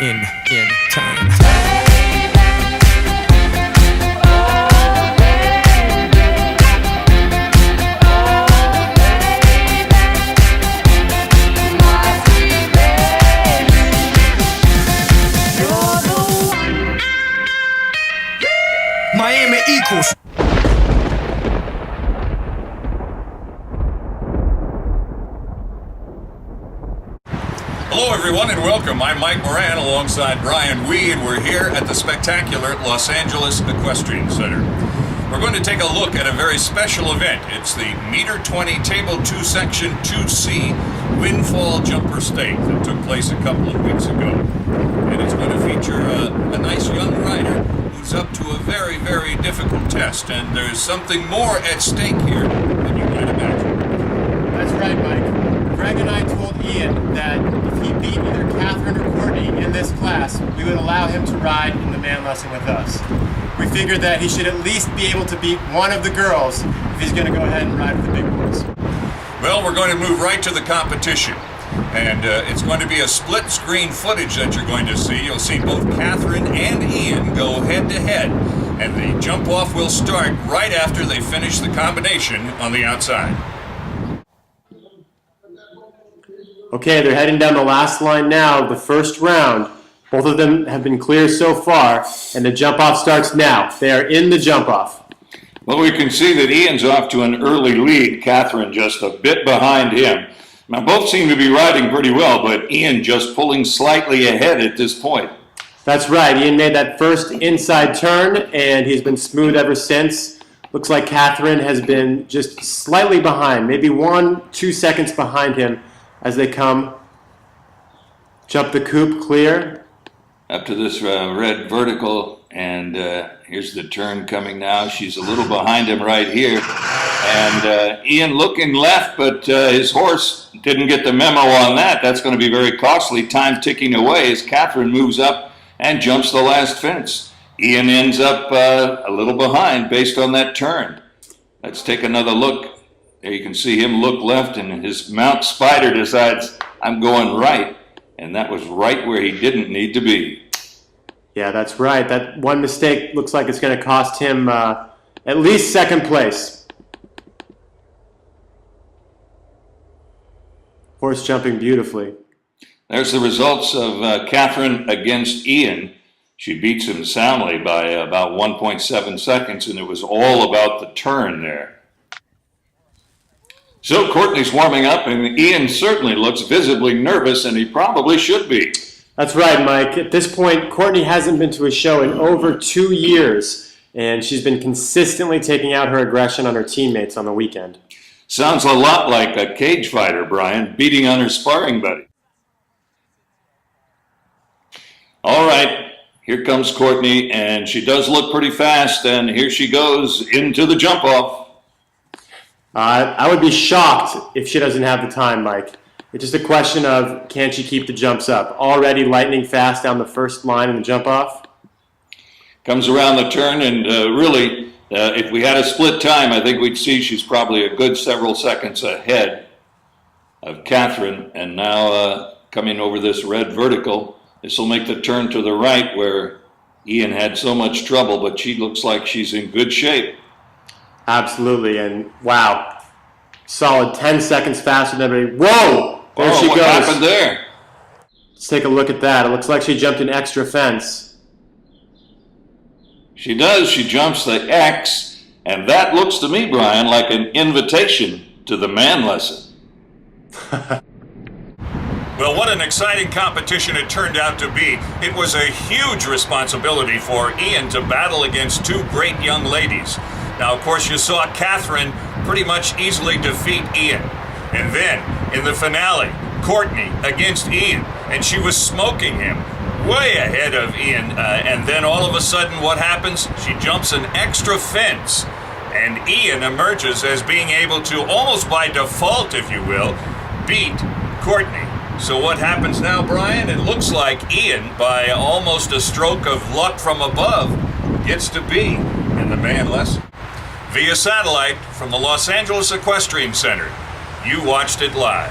in time. Miami equals. Hello everyone and welcome. I'm Mike Moran alongside Brian Weed. We're here at the spectacular Los Angeles Equestrian Center. We're going to take a look at a very special event. It's the Meter 20 Table 2 Section 2C Windfall Jumper Stake that took place a couple of weeks ago. And it's going to feature a nice young rider who's up to a very, very difficult test. And there's something more at stake here than you might imagine. That's right, Mike. Greg and I told Ian that if he beat either Catherine or Courtney in this class, we would allow him to ride in the man lesson with us. We figured that he should at least be able to beat one of the girls if he's going to go ahead and ride with the big boys. Well, we're going to move right to the competition. And it's going to be a split screen footage that you're going to see. You'll see both Catherine and Ian go head to head. And the jump off will start right after they finish the combination on the outside. Okay, they're heading down the last line now of the first round. Both of them have been clear so far, and the jump-off starts now. They are in the jump-off. Well, we can see that Ian's off to an early lead. Catherine just a bit behind him. Now, both seem to be riding pretty well, but Ian just pulling slightly ahead at this point. That's right. Ian made that first inside turn, and he's been smooth ever since. Looks like Catherine has been just slightly behind, maybe 1-2 seconds behind him as they come. Jump the coop clear. Up to this red vertical, and here's the turn coming now. She's a little behind him right here. And Ian looking left, but his horse didn't get the memo on that. That's going to be very costly. Time ticking away as Catherine moves up and jumps the last fence. Ian ends up a little behind based on that turn. Let's take another look. There you can see him look left, and his Mount Spider decides, I'm going right. And that was right where he didn't need to be. Yeah, that's right. That one mistake looks like it's going to cost him at least second place. Horse jumping beautifully. There's the results of Catherine against Ian. She beats him soundly by about 1.7 seconds, and it was all about the turn there. So Courtney's warming up, and Ian certainly looks visibly nervous, and he probably should be. That's right, Mike. At this point, Courtney hasn't been to a show in over 2 years, and she's been consistently taking out her aggression on her teammates on the weekend. Sounds a lot like a cage fighter, Brian, beating on her sparring buddy. All right, here comes Courtney, and she does look pretty fast, and here she goes into the jump-off. I would be shocked if she doesn't have the time, Mike. It's just a question of, can she keep the jumps up? Already lightning fast down the first line in the jump-off. Comes around the turn, and really, if we had a split time, I think we'd see she's probably a good several seconds ahead of Catherine. And now coming over this red vertical, this will make the turn to the right where Ian had so much trouble, but she looks like she's in good shape. Absolutely, and wow, solid 10 seconds faster than everybody. Whoa! There she goes. What happened there? Let's take a look at that. It looks like she jumped an extra fence. She does. She jumps the X, and that looks to me, Brian, like an invitation to the man lesson. Well, what an exciting competition it turned out to be. It was a huge responsibility for Ian to battle against two great young ladies. Now, of course, you saw Catherine pretty much easily defeat Ian. And then, in the finale, Courtney against Ian, and she was smoking him way ahead of Ian. And then all of a sudden, what happens? She jumps an extra fence, and Ian emerges as being able to, almost by default, if you will, beat Courtney. So what happens now, Brian? It looks like Ian, by almost a stroke of luck from above, gets to be in the man lesson. Via satellite from the Los Angeles Equestrian Center, you watched it live.